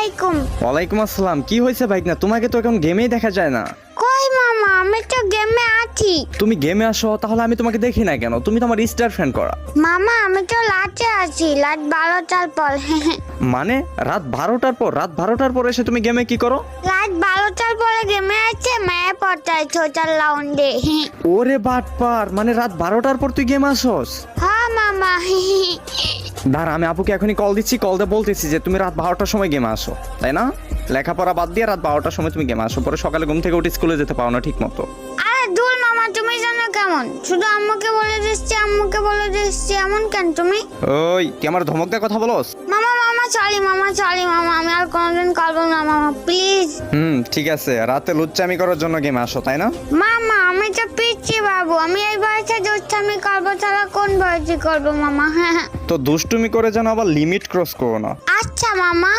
আলাইকুম। ওয়ালাইকুম আসসালাম। কি হয়েছে ভাইকনা? তোমাকে তো এখন গেমেই দেখা যায় না। কই মামা, আমি তো গেমে আছি। তুমি গেমে আসো, তাহলে আমি তোমাকে দেখি না কেন? তুমি তো আমার স্টার ফ্যান করা। মামা আমি তো লাটে আছি, লাট 12টার পর। মানে রাত 12টার পর? রাত 12টার পর এসে তুমি গেমে কি করো? রাত 12টার পরে গেমে আছে, মায়া পড়তায় ছোটার লাউন্ডে। ওরে বাটপার, মানে রাত 12টার পর তুই গেম আসোস? হ্যাঁ মামা। দাঁড়া, আমি আপুকে এখনই কল দিচ্ছি, কল দিয়ে বলতেছি যে তুমি রাত 12টার সময় গেমে আসো, তাই না? লেখাপড়া বাদ দিয়ে রাত 12টার সময় তুমি গেমে আসো, পরে সকালে ঘুম থেকে উঠে স্কুলে যেতে পারো না ঠিক মতো। আরে দূর মামা, তুমি জানো কেমন? শুধু আম্মুকে বলে দিচ্ছি, আম্মুকে বলে দিচ্ছি, এমন কেন তুমি? ওই তুই আমার ধমক দিয়ে কথা বলস? মামা মামা সরি মামা, সরি মামা, আমি আর কোনোদিন করবো না মামা, প্লিজ। ঠিক আছে, রাতে লুচ্চামি করার জন্য গেমে আসো, তাই না? মামা আমি তো পিচ্ছি বাবু, আমি এই বয়সে দুষ্টামি করবো ছাড়া কোন বয়সে করবো মামা? হ্যাঁ তো দুষ্টুমি করে যেন আবার লিমিট ক্রস করো না। আচ্ছা মামা।